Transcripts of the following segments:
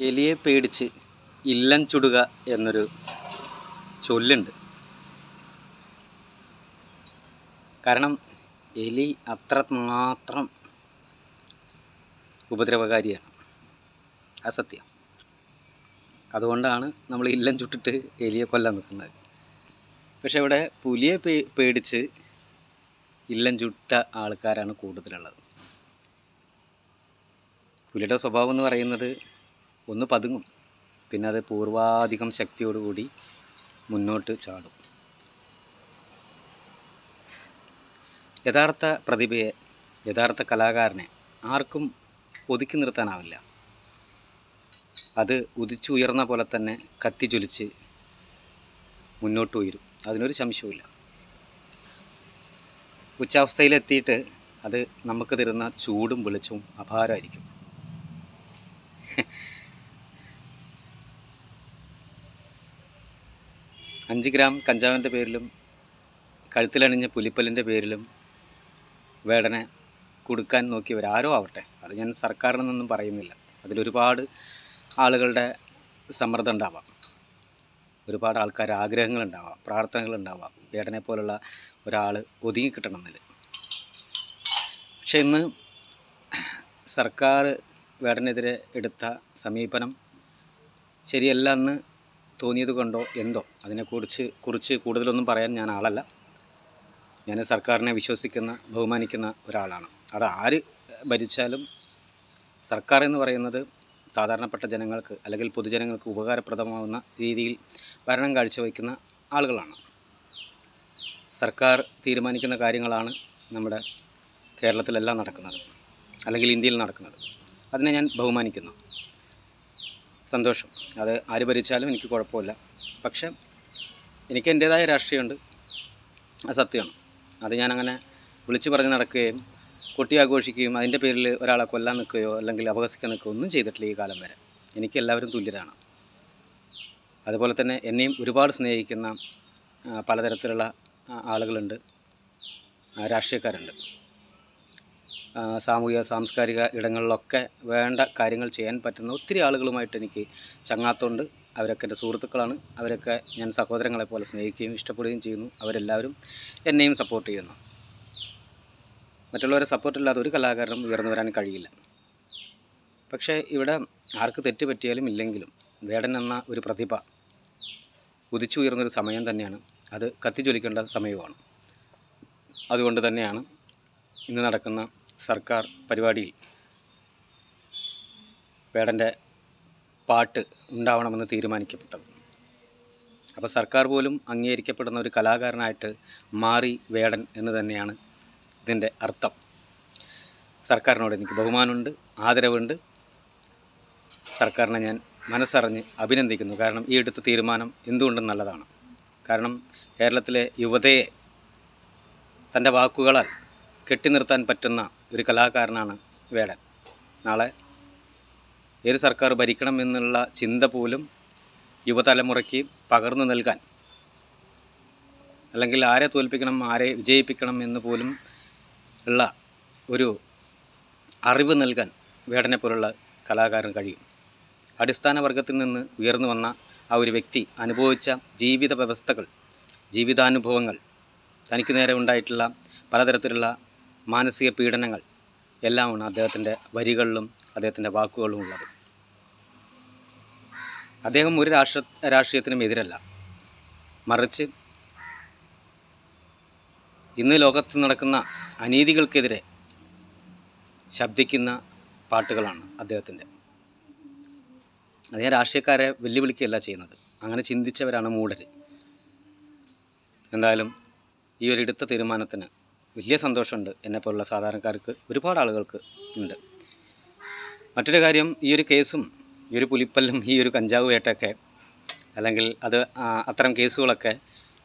എലിയെ പേടിച്ച് ഇല്ലം ചുടുക എന്നൊരു ചൊല്ലുണ്ട്. കാരണം എലി അത്രമാത്രം ഉപദ്രവകാരിയാണ്, അസത്യം. അതുകൊണ്ടാണ് നമ്മൾ ഇല്ലം ചുട്ടിട്ട് എലിയെ കൊല്ലാൻ നിൽക്കുന്നത്. പക്ഷെ ഇവിടെ പുലിയെ പേടിച്ച് ഇല്ലം ചുട്ട ആൾക്കാരാണ് കൂടുതലുള്ളത്. പുലിയുടെ സ്വഭാവം എന്ന് പറയുന്നത് ഒന്ന് പതുങ്ങും, പിന്നെ അത് പൂർവാധികം ശക്തിയോടുകൂടി മുന്നോട്ട് ചാടും. യഥാർത്ഥ പ്രതിഭയെ, യഥാർത്ഥ കലാകാരനെ ആർക്കും ഒതുക്കി നിർത്താനാവില്ല. അത് ഉദിച്ചുയർന്ന പോലെ തന്നെ കത്തിജ്വലിച്ച് മുന്നോട്ട് ഉയരും, അതിനൊരു സംശയവുമില്ല. ഉച്ചാവസ്ഥയിലെത്തിയിട്ട് അത് നമുക്ക് തരുന്ന ചൂടും വെളിച്ചവും അപാരമായിരിക്കും. 5 ഗ്രാം കഞ്ചാവിൻ്റെ പേരിലും കഴുത്തിലണിഞ്ഞ പുലിപ്പല്ലിൻ്റെ പേരിലും വേടനെ കൊടുക്കാൻ നോക്കിയവരാരോ ആവട്ടെ, അത് ഞാൻ സർക്കാരിൽ നിന്നൊന്നും പറയുന്നില്ല. അതിലൊരുപാട് ആളുകളുടെ സമ്മർദ്ദം ഉണ്ടാവാം, ഒരുപാട് ആൾക്കാർ ആഗ്രഹങ്ങളുണ്ടാവാം, പ്രാർത്ഥനകളുണ്ടാവാം വേടനെ പോലുള്ള ഒരാൾ ഒതുങ്ങിക്കിട്ടണമെന്നില്ല. പക്ഷെ ഇന്ന് സർക്കാർ വേടനെതിരെ എടുത്ത സമീപനം ശരിയല്ല എന്ന് തോന്നിയത് കൊണ്ടോ എന്തോ അതിനെക്കുറിച്ച് കൂടുതലൊന്നും പറയാൻ ഞാൻ ആളല്ല. ഞാൻ സർക്കാരിനെ വിശ്വസിക്കുന്ന, ബഹുമാനിക്കുന്ന ഒരാളാണ്. അത് ആര് ഭരിച്ചാലും സർക്കാർ എന്ന് പറയുന്നത് സാധാരണപ്പെട്ട ജനങ്ങൾക്ക് അല്ലെങ്കിൽ പൊതുജനങ്ങൾക്ക് ഉപകാരപ്രദമാവുന്ന രീതിയിൽ ഭരണം കാഴ്ചവെക്കുന്ന ആളുകളാണ്. സർക്കാർ തീരുമാനിക്കുന്ന കാര്യങ്ങളാണ് നമ്മുടെ കേരളത്തിലെല്ലാം നടക്കുന്നത്, അല്ലെങ്കിൽ ഇന്ത്യയിൽ നടക്കുന്നത്. അതിനെ ഞാൻ ബഹുമാനിക്കുന്നു, സന്തോഷം. അത് ആര് ഭരിച്ചാലും എനിക്ക് കുഴപ്പമില്ല. പക്ഷെ എനിക്ക് എൻ്റേതായ രാഷ്ട്രീയമുണ്ട്, അത് സത്യമാണ്. അത് ഞാനങ്ങനെ വിളിച്ചു പറഞ്ഞ് നടക്കുകയും കൊട്ടി ആഘോഷിക്കുകയും അതിൻ്റെ പേരിൽ ഒരാളെ കൊല്ലാൻ നിൽക്കുകയോ അല്ലെങ്കിൽ അപഹസിക്കാൻ നിൽക്കുകയോ ഒന്നും ചെയ്തിട്ടില്ല ഈ കാലം വരെ. എനിക്ക് എല്ലാവരും തുല്യരാണ്. അതുപോലെ തന്നെ എന്നെയും ഒരുപാട് സ്നേഹിക്കുന്ന പലതരത്തിലുള്ള ആളുകളുണ്ട്, രാഷ്ട്രീയക്കാരുണ്ട്. സാമൂഹിക സാംസ്കാരിക ഇടങ്ങളിലൊക്കെ വേണ്ട കാര്യങ്ങൾ ചെയ്യാൻ പറ്റുന്ന ഒത്തിരി ആളുകളുമായിട്ട് എനിക്ക് ചങ്ങാത്തമുണ്ട്. അവരൊക്കെ എൻ്റെ സുഹൃത്തുക്കളാണ്. അവരൊക്കെ ഞാൻ സഹോദരങ്ങളെ പോലെ സ്നേഹിക്കുകയും ഇഷ്ടപ്പെടുകയും ചെയ്യുന്നു. അവരെല്ലാവരും എന്നെയും സപ്പോർട്ട് ചെയ്യുന്നു. മറ്റുള്ളവരെ സപ്പോർട്ടില്ലാതെ ഒരു കലാകാരനും ഉയർന്നു വരാൻ കഴിയില്ല. പക്ഷേ ഇവിടെ ആർക്ക് തെറ്റ് പറ്റിയാലും ഇല്ലെങ്കിലും വേടൻ എന്ന ഒരു പ്രതിഭ ഉദിച്ചുയർന്നൊരു സമയം തന്നെയാണ്. അത് കത്തിജ്വലിക്കേണ്ട സമയമാണ്. അതുകൊണ്ട് തന്നെയാണ് ഇന്ന് നടക്കുന്ന സർക്കാർ പരിപാടിയിൽ വേടൻ്റെ പാട്ട് ഉണ്ടാവണമെന്ന് തീരുമാനിക്കപ്പെട്ടത്. അപ്പോൾ സർക്കാർ പോലും അംഗീകരിക്കപ്പെടുന്ന ഒരു കലാകാരനായിട്ട് മാറി വേടൻ എന്ന് തന്നെയാണ് ഇതിൻ്റെ അർത്ഥം. സർക്കാരിനോട് എനിക്ക് ബഹുമാനമുണ്ട്, ആദരവുണ്ട്. സർക്കാരിനെ ഞാൻ മനസ്സറിഞ്ഞ് അഭിനന്ദിക്കുന്നു. കാരണം ഈ എടുത്ത തീരുമാനം എന്തുകൊണ്ടും നല്ലതാണ്. കാരണം കേരളത്തിലെ യുവതയെ തൻ്റെ വാക്കുകളാൽ കെട്ടി നിർത്താൻ പറ്റുന്ന ഒരു കലാകാരനാണ് വേടൻ. നാളെ ഏത് സർക്കാർ ഭരിക്കണം എന്നുള്ള ചിന്ത പോലും യുവതലമുറയ്ക്ക് പകർന്നു നൽകാൻ, അല്ലെങ്കിൽ ആരെ തോൽപ്പിക്കണം, ആരെ വിജയിപ്പിക്കണം എന്ന് പോലും ഉള്ള ഒരു അറിവ് നൽകാൻ വേടനെ പോലുള്ള കലാകാരൻ കഴിയും. അടിസ്ഥാന വർഗത്തിൽ നിന്ന് ഉയർന്നു വന്ന ആ ഒരു വ്യക്തി അനുഭവിച്ച ജീവിത വ്യവസ്ഥകൾ, ജീവിതാനുഭവങ്ങൾ, തനിക്ക് നേരെ ഉണ്ടായിട്ടുള്ള പലതരത്തിലുള്ള മാനസിക പീഡനങ്ങൾ എല്ലാമാണ് അദ്ദേഹത്തിൻ്റെ വരികളിലും അദ്ദേഹത്തിൻ്റെ വാക്കുകളിലും ഉള്ളത്. അദ്ദേഹം ഒരു രാഷ്ട്രീയത്തിനും എതിരല്ല, മറിച്ച് ഇന്ന് ലോകത്ത് നടക്കുന്ന അനീതികൾക്കെതിരെ ശബ്ദിക്കുന്ന പാട്ടുകളാണ് അദ്ദേഹത്തിൻ്റെ. അത് ഞാൻ രാഷ്ട്രീയക്കാരെ വെല്ലുവിളിക്കുകയല്ല ചെയ്യുന്നത്. അങ്ങനെ ചിന്തിച്ചവരാണ് മൂഢർ. എന്തായാലും ഈ ഒരു എടുത്ത തീരുമാനത്തിന് വലിയ സന്തോഷമുണ്ട്. എന്നെപ്പോലുള്ള സാധാരണക്കാർക്ക്, ഒരുപാട് ആളുകൾക്ക് ഉണ്ട്. മറ്റൊരു കാര്യം, ഈ ഒരു കേസും ഈ ഒരു പുലിപ്പല്ലും ഈ ഒരു കഞ്ചാവ് വേട്ടയൊക്കെ, അല്ലെങ്കിൽ അത്തരം കേസുകളൊക്കെ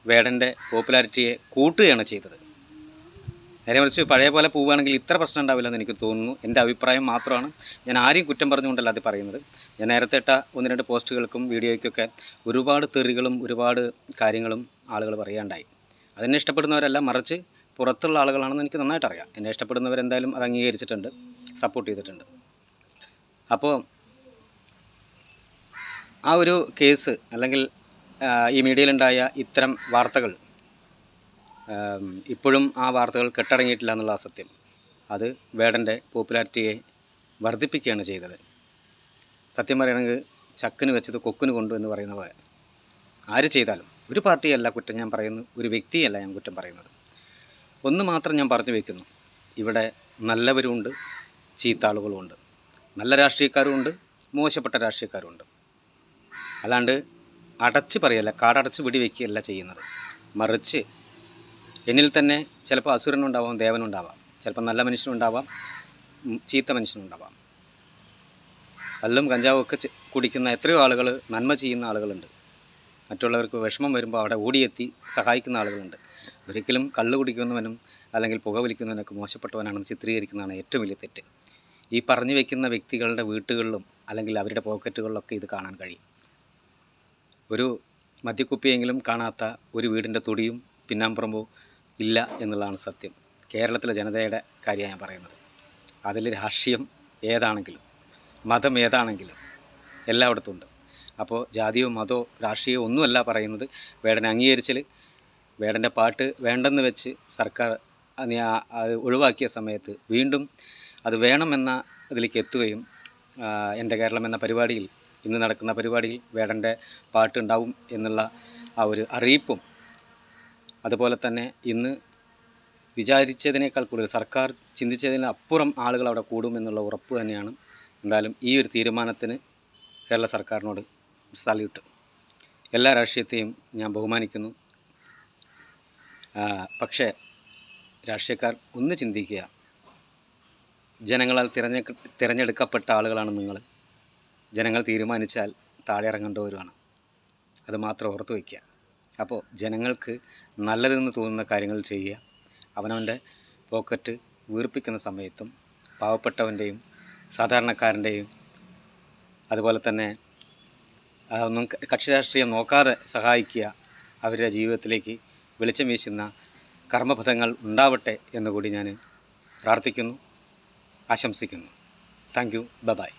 വേടൻ്റെ പോപ്പുലാരിറ്റിയെ കൂട്ടുകയാണ് ചെയ്തത്. നേരെ മറിച്ച് പഴയ പോലെ പോവുകയാണെങ്കിൽ ഇത്ര പ്രശ്നം ഉണ്ടാവില്ലെന്ന് എനിക്ക് തോന്നുന്നു. എൻ്റെ അഭിപ്രായം മാത്രമാണ്. ഞാൻ ആരെയും കുറ്റം പറഞ്ഞുകൊണ്ടല്ല അത് പറയുന്നത്. ഞാൻ നേരത്തെ ഇട്ട 1-2 പോസ്റ്റുകൾക്കും വീഡിയോയ്ക്കൊക്കെ ഒരുപാട് തെറികളും ഒരുപാട് കാര്യങ്ങളും ആളുകൾ പറയാണ്ടായി. അതെന്നെ ഇഷ്ടപ്പെടുന്നവരല്ല, മറിച്ച് പുറത്തുള്ള ആളുകളാണെന്ന് എനിക്ക് നന്നായിട്ട് അറിയാം. എന്നെ ഇഷ്ടപ്പെടുന്നവരെന്തായാലും അത് അംഗീകരിച്ചിട്ടുണ്ട്, സപ്പോർട്ട് ചെയ്തിട്ടുണ്ട്. അപ്പോൾ ആ ഒരു കേസ് അല്ലെങ്കിൽ ഈ മീഡിയയിലുണ്ടായ ഇത്തരം വാർത്തകൾ ഇപ്പോഴും ആ വാർത്തകൾ കെട്ടടങ്ങിയിട്ടില്ല എന്നുള്ള സത്യം. അത് വേടൻ്റെ പോപ്പുലാരിറ്റിയെ വർദ്ധിപ്പിക്കുകയാണ് ചെയ്തത്. സത്യം പറയുകയാണെങ്കിൽ ചക്കിന് വെച്ചത് കൊക്കിന് കൊണ്ടു എന്ന് പറയുന്ന പോലെ ആര് ചെയ്താലും, ഒരു പാർട്ടിയല്ല കുറ്റം ഞാൻ പറയുന്നത്, ഒരു വ്യക്തിയല്ല ഞാൻ കുറ്റം പറയുന്നത്. ഒന്ന് മാത്രം ഞാൻ പറഞ്ഞു വയ്ക്കുന്നു, ഇവിടെ നല്ലവരുമുണ്ട്, ചീത്ത ആളുകളുമുണ്ട്, നല്ല രാഷ്ട്രീയക്കാരുമുണ്ട്, മോശപ്പെട്ട രാഷ്ട്രീയക്കാരുമുണ്ട്. അല്ലാണ്ട് അടച്ച് പറയല്ല, കാടടച്ച് വെടിവെക്കുകയല്ല ചെയ്യുന്നത്. മറിച്ച് എന്നിൽ തന്നെ ചിലപ്പോൾ അസുരനുണ്ടാവാം, ദേവനുണ്ടാവാം, ചിലപ്പോൾ നല്ല മനുഷ്യനുണ്ടാവാം, ചീത്ത മനുഷ്യനുണ്ടാവാം. കള്ളും കഞ്ചാവും ഒക്കെ കുടിക്കുന്ന എത്രയോ ആളുകൾ, നന്മ ചെയ്യുന്ന ആളുകളുണ്ട്. മറ്റുള്ളവർക്ക് വിഷമം വരുമ്പോൾ അവിടെ ഓടിയെത്തി സഹായിക്കുന്ന ആളുകളുണ്ട്. ഒരിക്കലും കള്ള് കുടിക്കുന്നവനും അല്ലെങ്കിൽ പുക വലിക്കുന്നവനൊക്കെ മോശപ്പെട്ടവനാണെന്ന് ചിത്രീകരിക്കുന്നതാണ് ഏറ്റവും വലിയ തെറ്റ്. ഈ പറഞ്ഞു വയ്ക്കുന്ന വ്യക്തികളുടെ വീട്ടുകളിലും അല്ലെങ്കിൽ അവരുടെ പോക്കറ്റുകളിലൊക്കെ ഇത് കാണാൻ കഴിയും. ഒരു മദ്യക്കുപ്പിയെങ്കിലും കാണാത്ത ഒരു വീടിൻ്റെ തൊടിയും പിന്നാമ്പുറമ്പോ ഇല്ല എന്നുള്ളതാണ് സത്യം. കേരളത്തിലെ ജനതയുടെ കാര്യമാണ് ഞാൻ പറയുന്നത്. അതിൽ രാഷ്ട്രീയം ഏതാണെങ്കിലും മതം ഏതാണെങ്കിലും എല്ലായിടത്തും ഉണ്ട്. അപ്പോൾ ജാതിയോ മതമോ രാഷ്ട്രീയമോ ഒന്നുമല്ല പറയുന്നത്. വേടനെ അംഗീകരിച്ചാൽ വേടൻ്റെ പാട്ട് വേണ്ടെന്ന് വെച്ച് സർക്കാർ അത് ഒഴിവാക്കിയ സമയത്ത് വീണ്ടും അത് വേണമെന്ന ഇതിലേക്ക് എത്തുകയും എൻ്റെ കേരളം എന്ന പരിപാടിയിൽ, ഇന്ന് നടക്കുന്ന പരിപാടിയിൽ വേടൻ്റെ പാട്ട് ഉണ്ടാവും എന്നുള്ള ആ ഒരു അറിയിപ്പും, അതുപോലെ തന്നെ ഇന്ന് വിചാരിച്ചതിനേക്കാൾ കൂടുതൽ സർക്കാർ ചിന്തിച്ചതിന് അപ്പുറം ആളുകൾ അവിടെ കൂടുമെന്നുള്ള ഉറപ്പ് തന്നെയാണ്. എന്തായാലും ഈ ഒരു തീരുമാനത്തിന് കേരള സർക്കാരിനോട് സല്യൂട്ട്. എല്ലാ രാഷ്ട്രീയത്തെയും ഞാൻ ബഹുമാനിക്കുന്നു. പക്ഷേ രാഷ്ട്രീയക്കാർ ഒന്ന് ചിന്തിക്കുക, ജനങ്ങളാൽ തിരഞ്ഞെടുക്കപ്പെട്ട ആളുകളാണ് നിങ്ങൾ. ജനങ്ങൾ തീരുമാനിച്ചാൽ താഴെ ഇറങ്ങേണ്ടവരുമാണ്. അത് മാത്രം ഓർത്തു വയ്ക്കുക. അപ്പോൾ ജനങ്ങൾക്ക് നല്ലതെന്ന് തോന്നുന്ന കാര്യങ്ങൾ ചെയ്യുക. അവനവൻ്റെ പോക്കറ്റ് വീർപ്പിക്കുന്ന സമയത്തും പാവപ്പെട്ടവൻ്റെയും സാധാരണക്കാരൻ്റെയും അതുപോലെ തന്നെ ഒന്നും കക്ഷി രാഷ്ട്രീയം നോക്കാതെ സഹായിക്കുക. അവരുടെ ജീവിതത്തിലേക്ക് വെളിച്ചം വീശുന്ന കർമ്മപഥങ്ങൾ ഉണ്ടാവട്ടെ എന്നുകൂടി ഞാൻ പ്രാർത്ഥിക്കുന്നു, ആശംസിക്കുന്നു. Thank you. ബൈ.